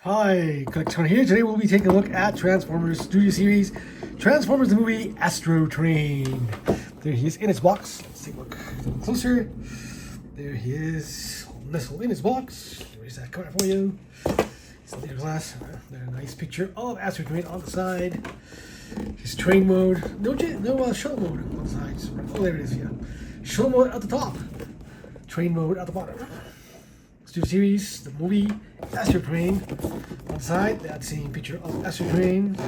Hi, Collector here. Today we'll be taking a look at Transformers Studio Series, Transformers the movie Astrotrain. There he is in his box. Let's take a look a little closer. There he is, nestled in his box. Where's that coming for you? It's a later glass. There's a nice picture of Astrotrain on the side. His train mode. No shuttle mode on the sides. Oh, there it is. Yeah, shuttle mode at the top. Train mode at the bottom. Studio Series, the movie Astrotrain. On the side, that same picture of Astrotrain.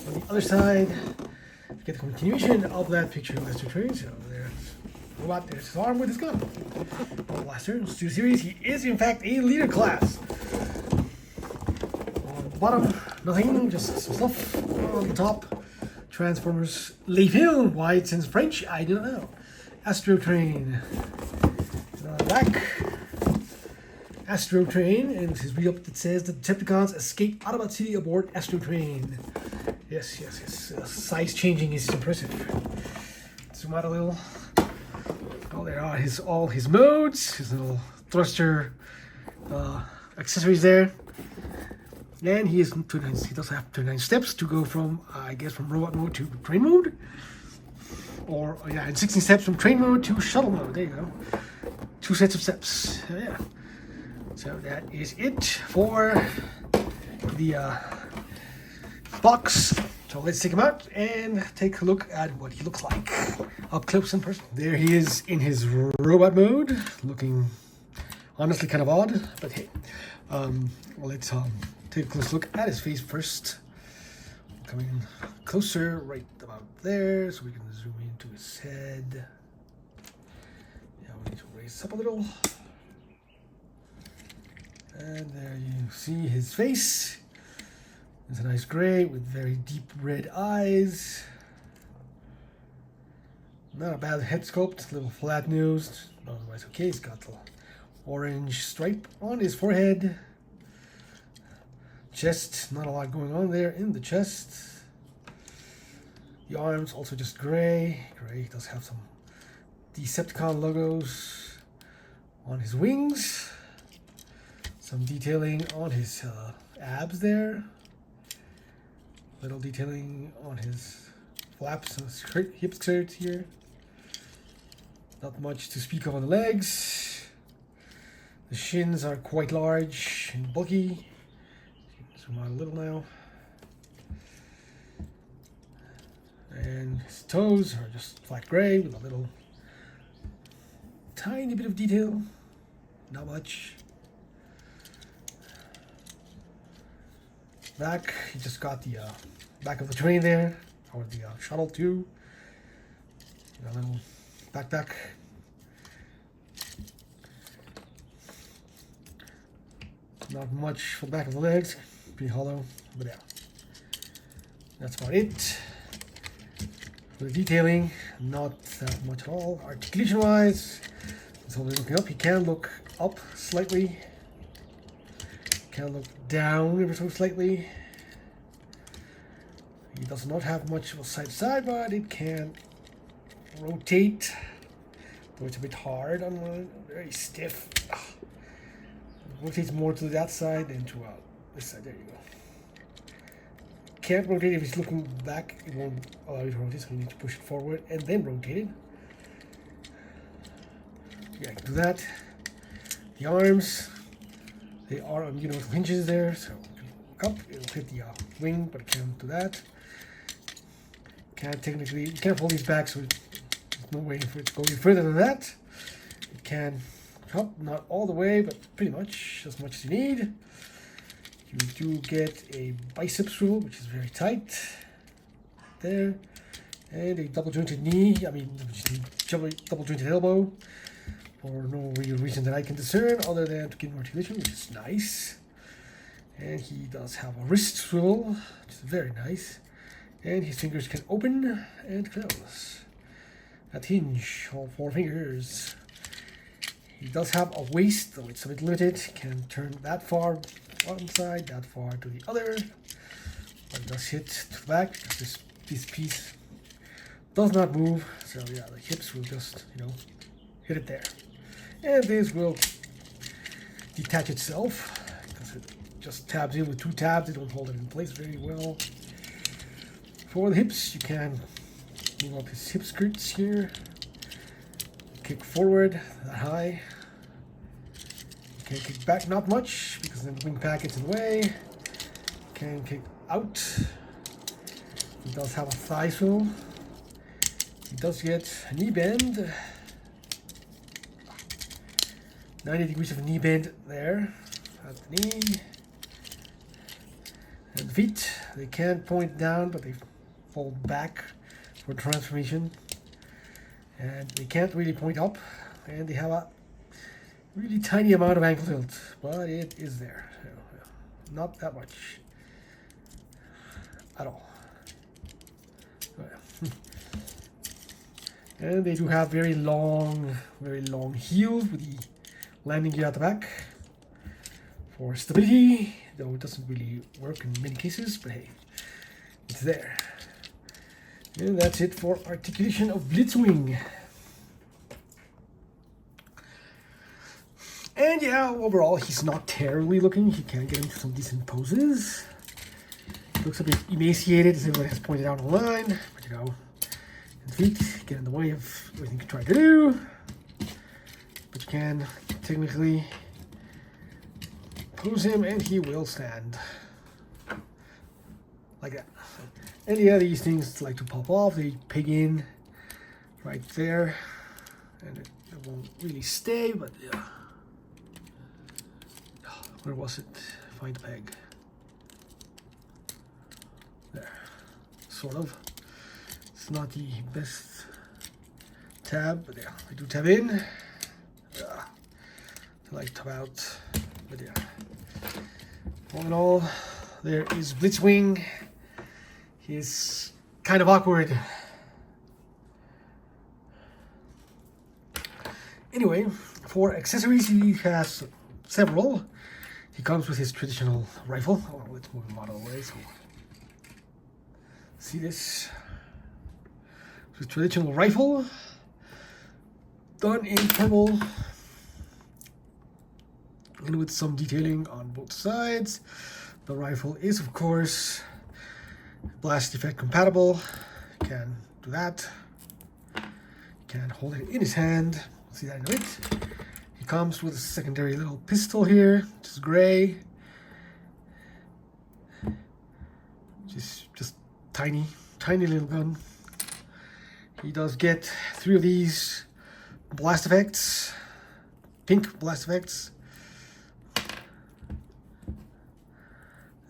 On the other side, you get the continuation of that picture of Astrotrain. So there's robot, there's his arm with his gun. Blaster, Studio Series, he is in fact a leader class. On the bottom, nothing, just some stuff. On the top, Transformers Les Films. Why it's in French, I don't know. Astrotrain. And on the back, Astrotrain, and his read-up that says the Decepticons escape Autobot City aboard Astrotrain. Yes. Size changing is impressive. Zoom out a little. Oh, there are all his modes, his little thruster accessories there. And he does have 29 steps to go from, I guess, from robot mode to train mode. Or, yeah, and 16 steps from train mode to shuttle mode. There you go. 2 sets of steps. Yeah. So that is it for the box. So let's take him out and take a look at what he looks like up close and personal. There he is in his robot mode, looking honestly kind of odd, but hey. Let's take a close look at his face first. Coming closer, right about there, so we can zoom into his head. Yeah, we need to raise up a little. And there you see his face. It's a nice gray with very deep red eyes. Not a bad head sculpt, a little flat nosed, otherwise okay. He's got the orange stripe on his forehead. Chest, not a lot going on there in the chest. The arms also just gray. He does have some Decepticon logos on his wings. Some detailing on his abs there. Little detailing on his flaps and hip skirts here. Not much to speak of on the legs. The shins are quite large and bulky. Zoom out a little now. And his toes are just flat gray with a little tiny bit of detail. Not much. Back, he just got the back of the train there, or the shuttle too. A little backpack. Not much for the back of the legs, pretty hollow, but yeah. That's about it. For the detailing, not that much at all. Articulation wise, so we're looking up. He can look up slightly. Can look down ever so slightly. He does not have much of a side to side, but it can rotate. Though it's a bit hard on one, very stiff. It rotates more to that side than to this side. There you go. Can't rotate if he's looking back. It won't allow you to rotate, so you need to push it forward and then rotate it. Yeah, I can do that. The arms. They are on universal hinges there, so if you look up, it'll hit the wing, but it can't do that. You can't pull these back, so there's no way for it to go any further than that. It can up, not all the way, but pretty much as much as you need. You do get a bicep swivel, which is very tight there, and a double jointed knee. Double jointed elbow. For no real reason that I can discern other than to give him articulation, which is nice. And he does have a wrist swivel, which is very nice. And his fingers can open and close. That hinge, all 4 fingers. He does have a waist, though it's a bit limited. Can turn that far on one side, that far to the other. But it does hit to the back because this piece does not move. So yeah, the hips will just, hit it there. And this will detach itself because it just tabs in with 2 tabs. They don't hold it in place very well. For the hips, you can move up his hip skirts here. Kick forward that high. You can kick back not much because then the wing pad gets in the way. Can kick out. He does have a thigh swivel. He does get a knee bend. 90 degrees of a knee bend there at the knee. And the feet, they can point down, but they fold back for transformation. And they can't really point up. And they have a really tiny amount of ankle tilt, but it is there. Not that much at all. And they do have very long heels with the landing gear at the back for stability, though it doesn't really work in many cases, but hey, it's there. And that's it for articulation of Blitzwing. And yeah, overall, he's not terribly looking. He can get into some decent poses. Looks a bit emaciated, as everyone has pointed out online, but you know, his feet get in the way of everything you try to do. But you can technically pose him and he will stand. Like that. And yeah, these things like to pop off. They peg in right there. And it won't really stay, but yeah. Where was it? Find the peg. There. Sort of. It's not the best tab, but yeah, I do tab in. I like tab out, but yeah. All in all, there is Blitzwing. He's kind of awkward. Anyway, for accessories, he has several. He comes with his traditional rifle. Oh, let's move him out of the way so see this. His traditional rifle, done in purple, and with some detailing on both sides. The rifle is, of course, blast effect compatible. Can do that. Can hold it in his hand. See that in a bit. He comes with a secondary little pistol here, which is gray. Just tiny little gun. He does get 3 of these blast effects, pink blast effects.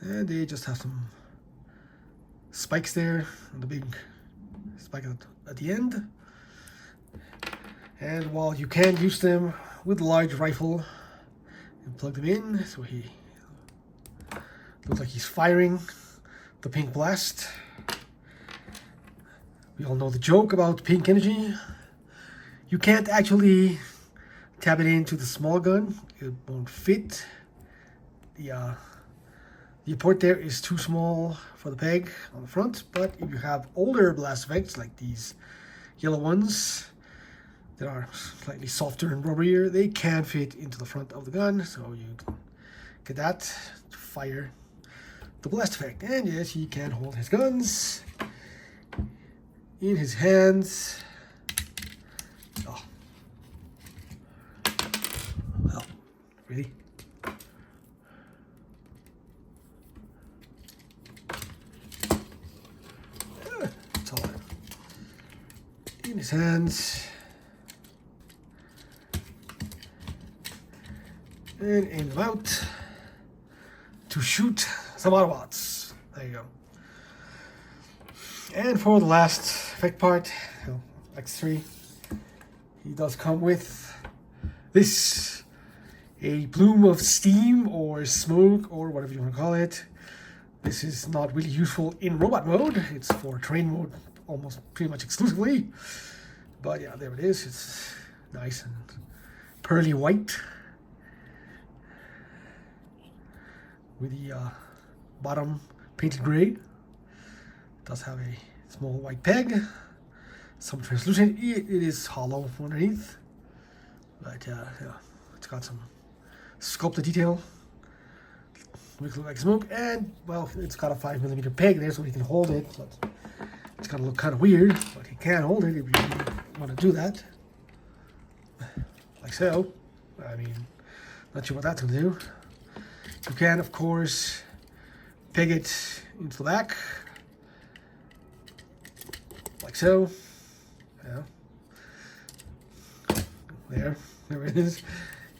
And they just have some spikes there, and the big spike at the end. And while you can use them with a large rifle and plug them in, so he looks like he's firing the pink blast. We all know the joke about pink energy. You can't actually tap it into the small gun. It won't fit. The port there is too small for the peg on the front, but if you have older blast effects like these yellow ones that are slightly softer and rubberier, they can fit into the front of the gun, so you can get that to fire the blast effect. And yes, he can hold his guns in his hands. Oh. Well, really? It's all in his hands. And aim them out to shoot some Autobots. There you go. And for the last effect part, X3, he does come with this, a plume of steam or smoke or whatever you want to call it. This is not really useful in robot mode. It's for train mode almost pretty much exclusively. But yeah, there it is. It's nice and pearly white with the bottom painted gray. It does have a small white peg, some translucent. It is hollow underneath, but yeah, it's got some sculpted detail. Makes it look like smoke, and well, it's got a 5mm peg there so he can hold it, but it's gonna look kind of weird, but he can hold it if you want to do that. Like so. I mean, not sure what that's gonna do. You can, of course, peg it into the back. Like so. Yeah. There it is.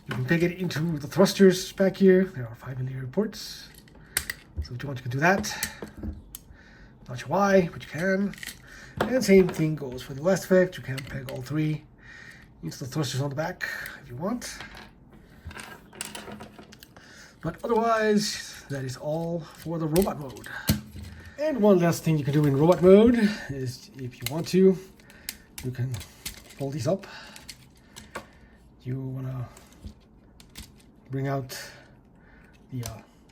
You can peg it into the thrusters back here. There are 5mm ports. So if you want, you can do that. Not sure why, but you can. And same thing goes for the last effect. You can peg all three into the thrusters on the back if you want. But otherwise, that is all for the robot mode. And one last thing you can do in robot mode is, if you want to, you can fold these up. You want to bring out the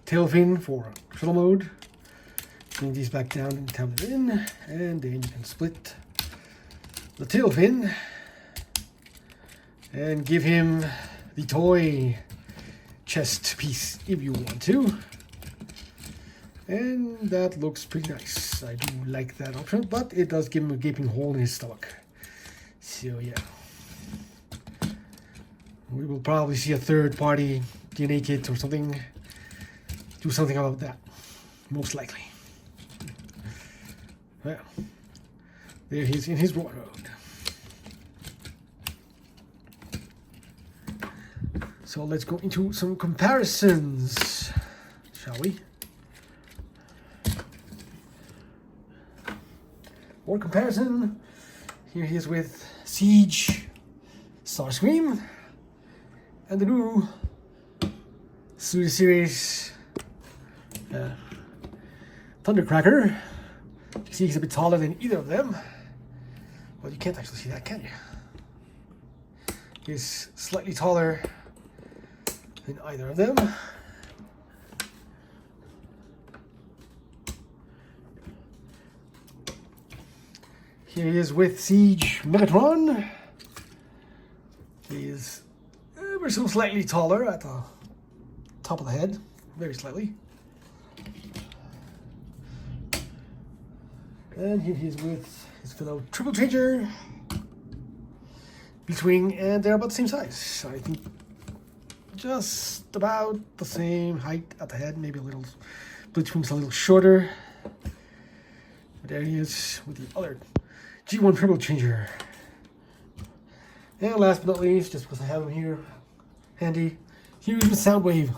tail fin for shuttle mode. Bring these back down and tap them in, and then you can split the tail fin and give him the toy chest piece if you want to. And that looks pretty nice. I do like that option, but it does give him a gaping hole in his stomach. So yeah. We will probably see a third party DNA kit or something. Do something about that. Most likely. Well, there he is in his robot mode. So let's go into some comparisons, shall we? More comparison. Here he is with Siege, Starscream, and the new Studio Series Thundercracker. You can see he's a bit taller than either of them. Well, you can't actually see that, can you? He's slightly taller than either of them. Here he is with Siege Megatron. He is ever so slightly taller at the top of the head, very slightly. And here he is with his fellow Triple Changer, Beachwing, and they're about the same size. I think just about the same height at the head, maybe a little, Bleachwing's a little shorter. But there he is with the other G1 Triple Changer. And last but not least, just because I have him here handy, here's the Soundwave,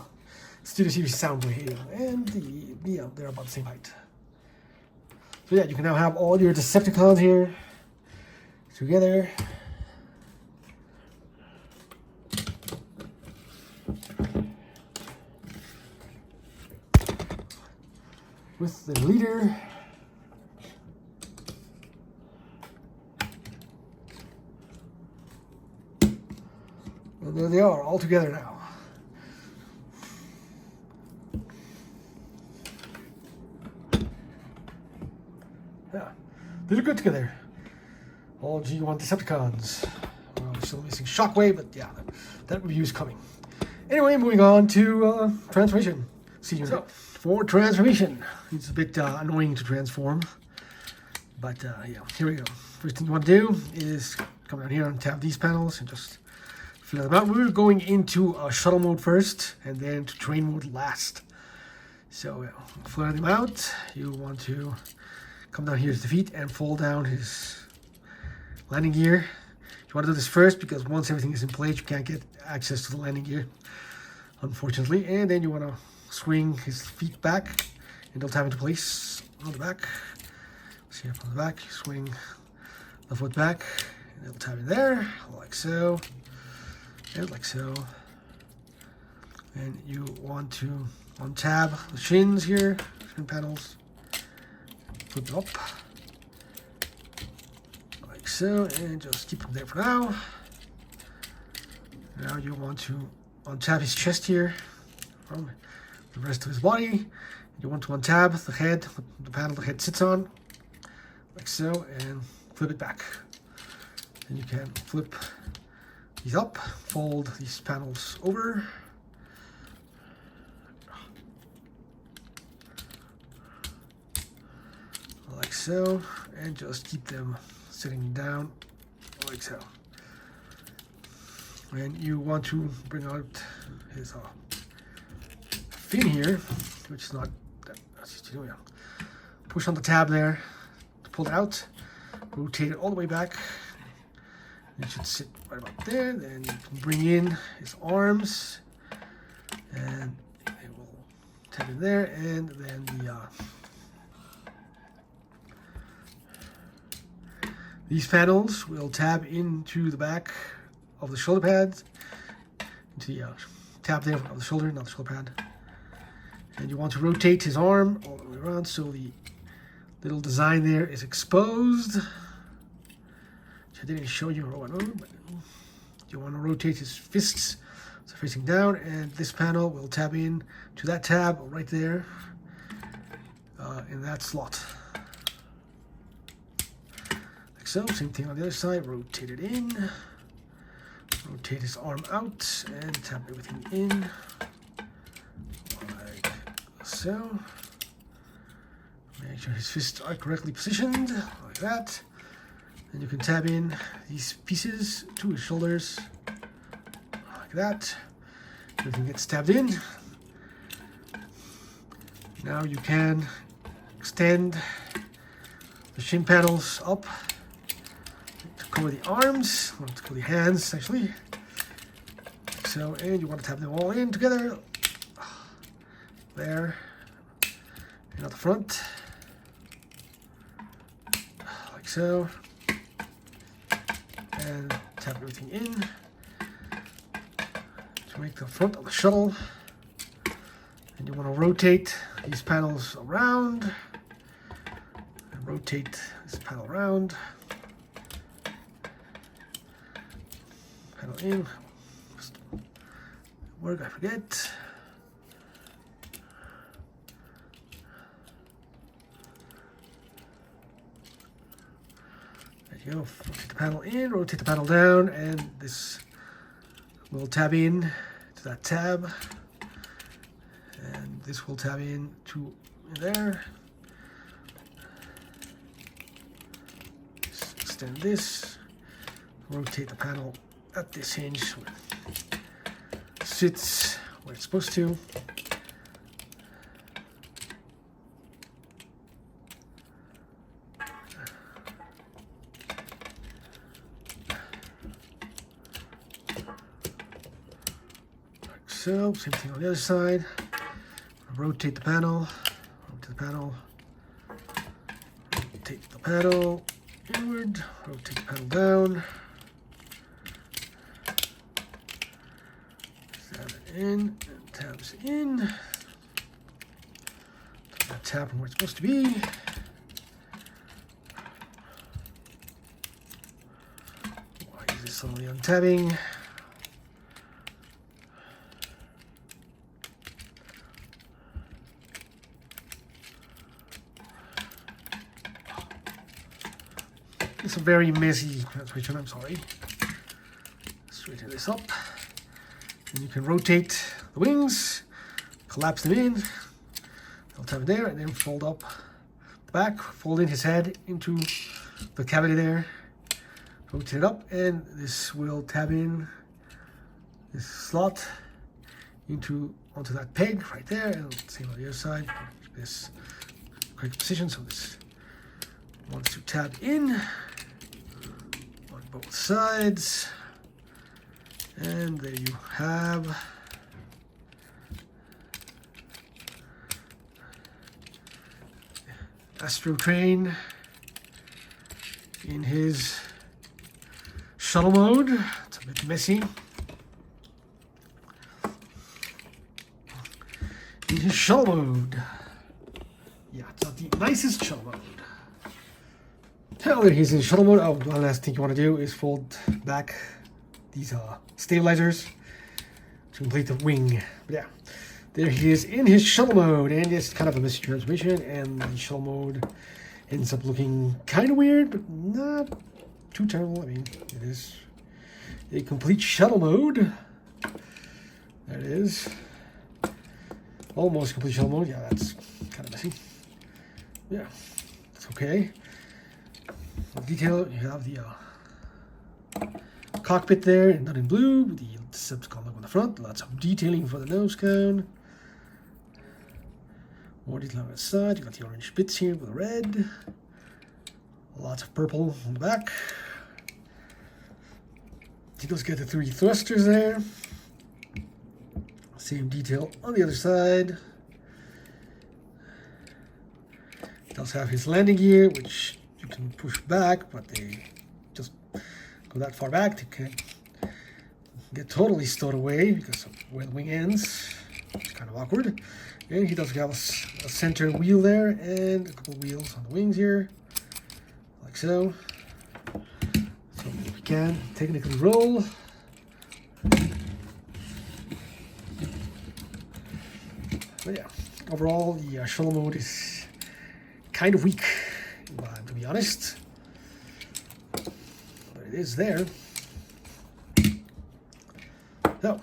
Studio Series Soundwave, and they're about the same height. So yeah, you can now have all your Decepticons here together. With the leader. And there they are, all together now. Yeah, they look good together. All G1 Decepticons. Well, we're still missing Shockwave, but yeah, that review is coming. Anyway, moving on to transformation. So, for transformation, it's a bit annoying to transform, but yeah, here we go. First thing you want to do is come down here and tap these panels and just fill them out. We're going into shuttle mode first, and then to train mode last. So, flare them out. You want to come down here to the feet and fold down his landing gear. You want to do this first because once everything is in place, you can't get access to the landing gear, unfortunately. And then you want to swing his feet back, and they'll tap into place on the back. See here from the back, you swing the foot back, and it'll tap in there, like so, and like so. And you want to untab the shins here, shin panels, flip them up, like so, and just keep them there for now. Now you want to untab his chest here from the rest of his body. You want to untab the head, the panel the head sits on, like so, and flip it back. Then you can flip these up, fold these panels over, so, and just keep them sitting down like so. And you want to bring out his fin here, which is not that easy to do. Push on the tab there to pull it out, rotate it all the way back. It should sit right about there. Then you can bring in his arms, and it will tap in there, and then these panels will tab into the back of the shoulder pads, into the tab there of the shoulder, not the shoulder pad. And you want to rotate his arm all the way around so the little design there is exposed. Which I didn't show you, but you want to rotate his fists so facing down, and this panel will tab in to that tab right there in that slot. Like so. Same thing on the other side. Rotate it in. Rotate his arm out and tap everything in. Like so. Make sure his fists are correctly positioned, like that. Then you can tab in these pieces to his shoulders, like that. Everything gets tabbed in. Now you can extend the shin panels up to cover the arms, or to cover the hands actually. Like so, and you want to tab them all in together. There, and at the front. Like so, and tap everything in to make the front of the shuttle. And you want to rotate these panels around, and rotate this panel around, panel in. Word I forget. You know, rotate the panel in, rotate the panel down, and this will tab in to that tab, and this will tab in to there. Just extend this, rotate the panel at this hinge so it sits where it's supposed to. So, same thing on the other side. Rotate the panel, rotate the panel inward, rotate the panel down. Tab it in, and tabs in. That tab from where it's supposed to be. Why is this only untabbing? It's a very messy transmission, I'm sorry. Straighten this up. And you can rotate the wings, collapse them in. They'll tab it there, and then fold up the back, fold in his head into the cavity there. Rotate it up, and this will tab in this slot onto that peg right there, and same on the other side. Keep this correct position so this wants to tab in on both sides, and there you have Astrotrain in his shuttle mode. It's a bit messy. In his shuttle mode. Yeah, it's not the nicest shuttle mode. Now that he's in shuttle mode, one last thing you want to do is fold back these stabilizers to complete the wing. But yeah, there he is in his shuttle mode, and it's kind of a messy transmission, and the shuttle mode ends up looking kind of weird, but not too terrible. I mean, it is a complete shuttle mode. There it is. Almost complete shuttle mode. Yeah, that's kind of messy. Yeah. So okay. Detail, you have the cockpit there, not in blue, with the Decepticon logo on the front. Lots of detailing for the nose cone. More detail on the side. You got the orange bits here with the red. Lots of purple on the back. You just get the 3 thrusters there. Same detail on the other side. It does have his landing gear, which you can push back, but they just go that far back. They can't get totally stowed away because of where the wing ends. It's kind of awkward. And he does have a center wheel there and a couple wheels on the wings here, like so. So we can technically roll. But yeah, overall the shuttle mode is kind of weak, to be honest. But it is there. So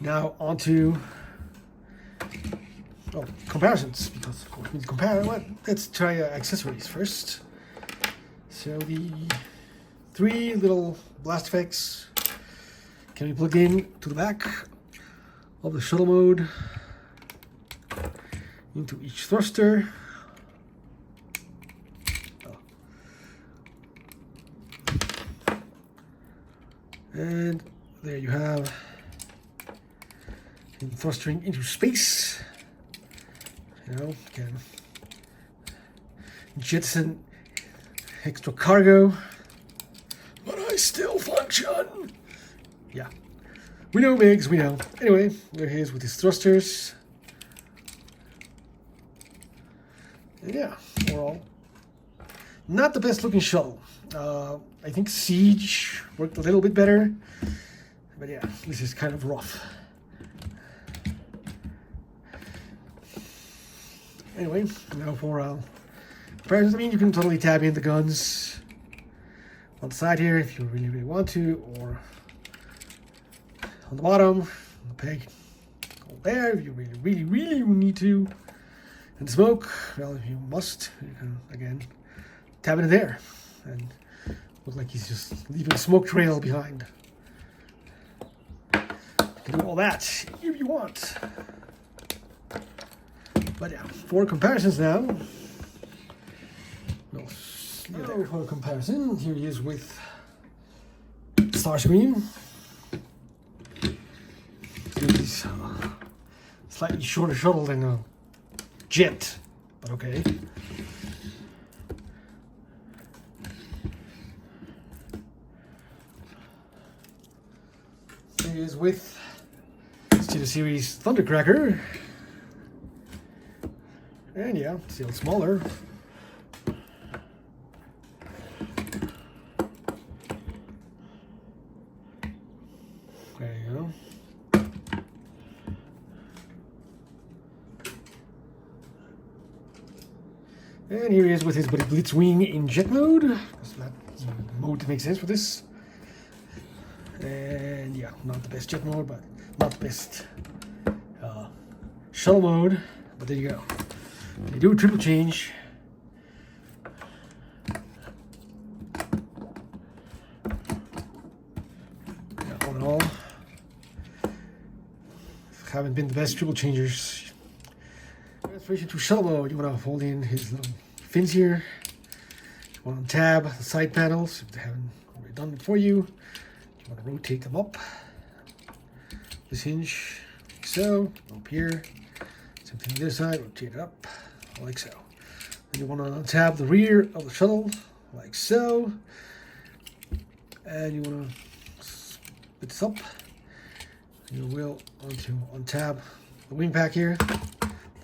now on to comparisons, because of course we need to compare. Well, let's try accessories first. So the 3 little blast effects can be plugged in to the back of the shuttle mode into each thruster. And there you have him thrusting into space. You know, can jettison extra cargo, but I still function. Yeah, we know, Migs, we know. Anyway, there he is with his thrusters. And yeah, overall, not the best looking shuttle. I think Siege worked a little bit better, but yeah, this is kind of rough. Anyway, now for comparisons. I mean, you can totally tab in the guns on the side here if you really, really want to, or on the bottom, on the peg, go there if you really, really, really need to. And smoke, well, if you must, you can again tab it in there and look like he's just leaving a smoke trail behind. You can do all that if you want. But yeah, for comparisons now. No, for comparison, here he is with Starscream. He's slightly shorter shuttle than a jet, but okay. Here he is with Studio Series Thundercracker. And yeah, still smaller. There you go. And here he is with his Blitzwing in jet mode. That's that mode that makes sense for this. And yeah, not the best jet mode, but not the best shuttle mode. But there you go. They do a triple change. Yeah, all in all, haven't been the best triple changers. Transformation to shuttle mode. You want to hold in his little fins here. You want to tab the side panels if they haven't already done it for you. You want to rotate them up. This hinge, like so. Up here. Same thing on this side. Rotate it up. Like so. Then you want to tab the rear of the shuttle, like so. And you want to split this up. You will want to untab the wing pack here.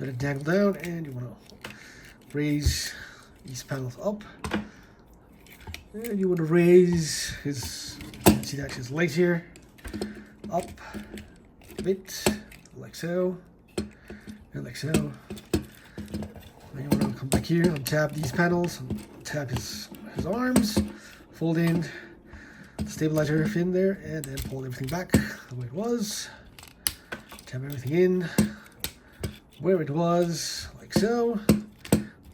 Let it dangle down, and you want to raise these panels up. And you want to raise his, see that his legs here, up a bit, like so, and like so. Then you want to come back here, untab these panels, tap his arms, fold in the stabilizer fin there, and then pull everything back the way it was. Tap everything in where it was, like so.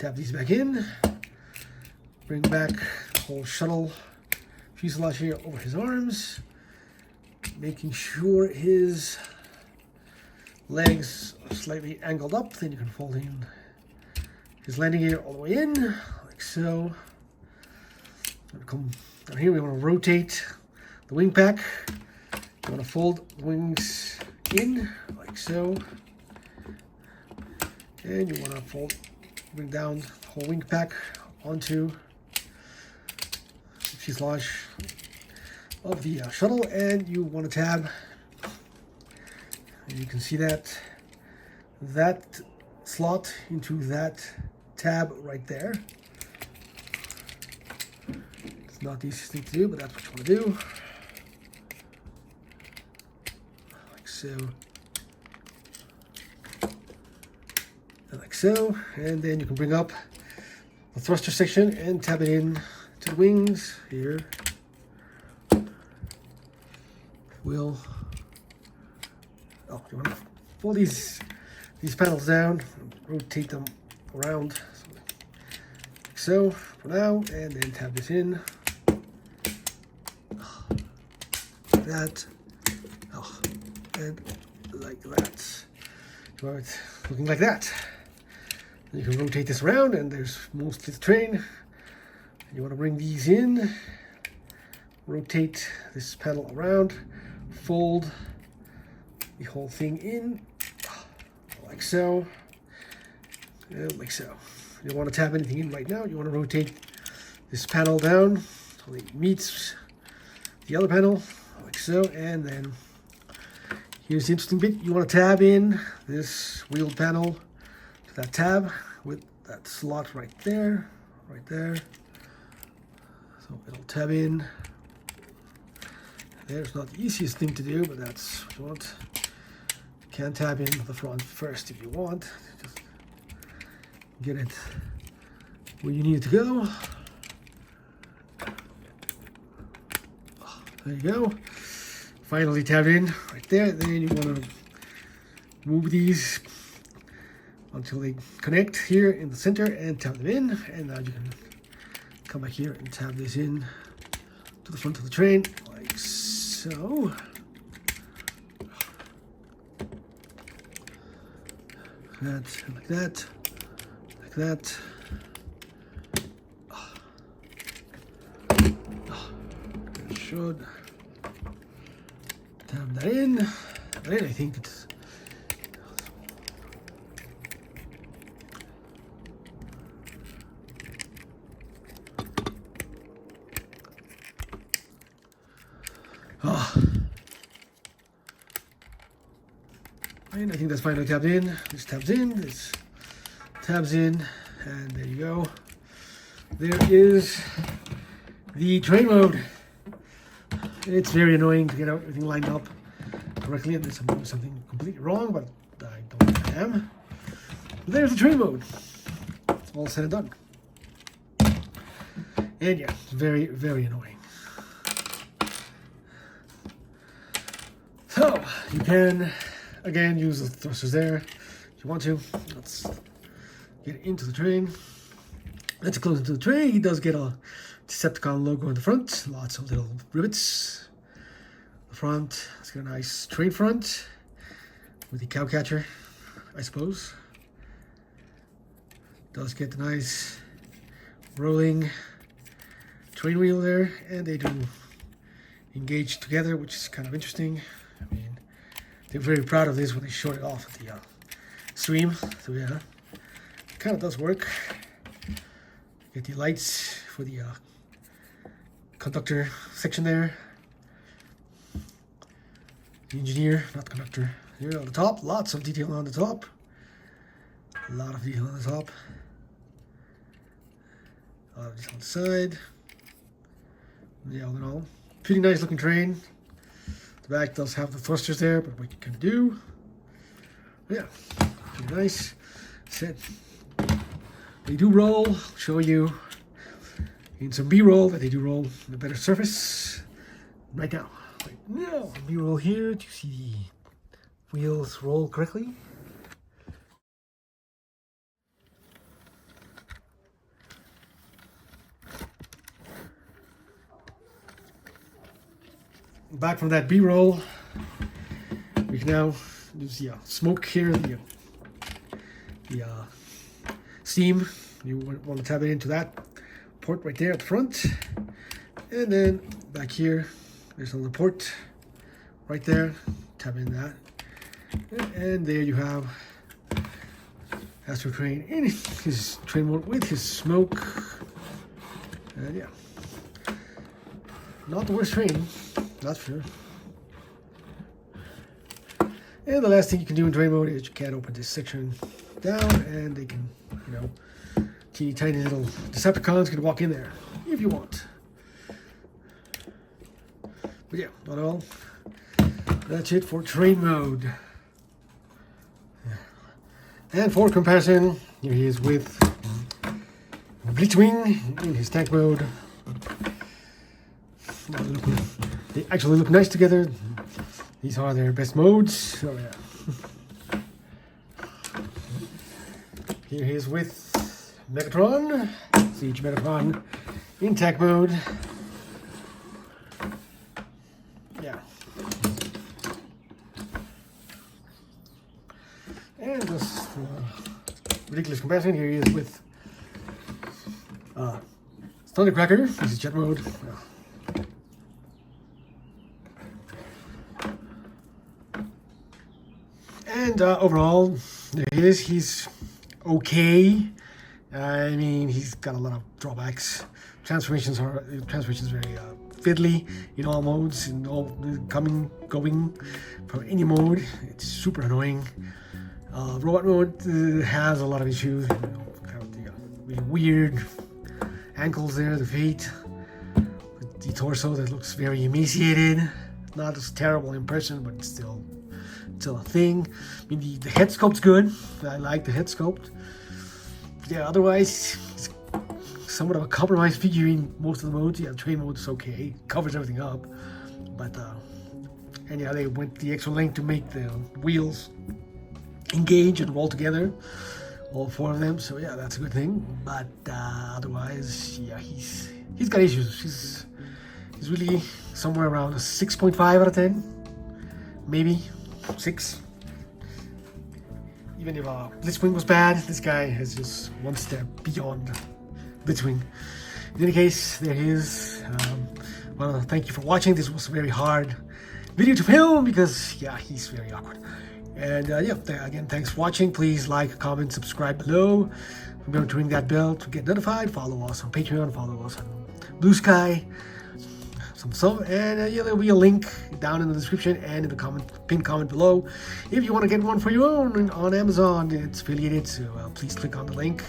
Tap these back in. Bring back the whole shuttle fuselage here over his arms, making sure his legs are slightly angled up. Then you can fold in his landing gear all the way in, like so. Come down here, we want to rotate the wing pack. You want to fold the wings in, like so. And you want to bring down the whole wing pack onto the fuselage of the shuttle, and you want to tab. And you can see that slot into that tab right there. It's not the easiest thing to do, but that's what you want to do. Like so. And like so. And then you can bring up the thruster section and tab it in to the wings here. You want to fold these panels down, rotate them around like so for now, and then tab this in like that, and like that. You want it looking like that. And you can rotate this around, and there's mostly the train. You want to bring these in, rotate this panel around, fold the whole thing in like so, and like so. You don't want to tap anything in right now. You want to rotate this panel down so it meets the other panel like so, and then here's the interesting bit. You want to tab in this wheeled panel to that tab with that slot right there. So it'll tab in. There's not the easiest thing to do, but that's what you want. You can tab in the front first if you want. Just get it where you need it to go. There you go. Finally tabbed in right there. Then you want to move these until they connect here in the center and tab them in. And now you can come back here and tab this in to the front of the train like so. Like that. Should tab that in. And I think it's and I think that's finally tabbed in. This tabs in, this tabs in, and there you go. There is the train mode. It's very annoying to get everything lined up correctly, and I'm doing something completely wrong, but I don't think I am. But there's the train mode. It's all said and done. And yeah, it's very, very annoying. So, you can, again, use the thrusters there if you want to. Let's get into the train. Let's close into the train. He does get a Decepticon logo in the front. Lots of little rivets. The front, it's got a nice train front with the cow catcher, I suppose. Does get the nice rolling train wheel there, and they do engage together, which is kind of interesting. I mean, they're very proud of this when they showed it off at the stream. So yeah, it kind of does work. Get the lights for the conductor section there. The engineer, not conductor. Here on the top, lots of detail on the top. A lot of detail on the top. A lot of detail on the side. Yeah, all in all, pretty nice looking train. The back does have the thrusters there, but what you can do, yeah, pretty nice. Said they do roll. I'll show you in some B-roll that they do roll in a better surface right now. Right now, B-roll here. Do you see the wheels roll correctly? back from that B-roll. We can now use the smoke here, the steam. You want to tap it into that port right there at the front. And then back here, there's another port right there. Tap in that. And there you have Astrotrain in his train mode with his smoke. And yeah, not the worst train, that's for sure. And the last thing you can do in train mode is you can open this section down, and they can, you know, teeny tiny little Decepticons can walk in there if you want. But yeah, not all. That's it for train mode. And for comparison, here he is with Blitzwing in his tank mode. They actually look nice together. These are their best modes. So yeah. Here he is with Megatron, Siege Megatron in tank mode. Yeah. And this ridiculous comparison, here he is with Thundercracker. This is jet mode. And overall, there he is. He's okay. I mean, he's got a lot of drawbacks. Transformations very fiddly in all modes, in all going from any mode. It's super annoying. Robot mode has a lot of issues. You know, kind of the really weird ankles there, the feet, the torso that looks very emaciated. Not as terrible in person, but still a thing. I mean, the head sculpt's good. I like the head sculpt. Yeah, otherwise, it's somewhat of a compromised figure in most of the modes. Yeah, train mode is okay, covers everything up. But and yeah, they went the extra length to make the wheels engage and roll together, all four of them. So yeah, that's a good thing. But otherwise, yeah, he's got issues. He's really somewhere around a 6.5 out of 10, maybe 6. Even if Blitzwing was bad, this guy has just one step beyond Blitzwing. In any case, there he is. Well, thank you for watching. This was a very hard video to film because, yeah, he's very awkward. And yeah, again, thanks for watching. Please like, comment, subscribe below. Remember to ring that bell to get notified. Follow us on Patreon. Follow us on Blue Sky. And yeah, there'll be a link down in the description and in the pinned comment below. If you want to get one for your own on Amazon, it's affiliated, so please click on the link.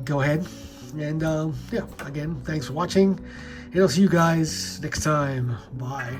Go ahead. And yeah, again, thanks for watching. And I'll see you guys next time. Bye.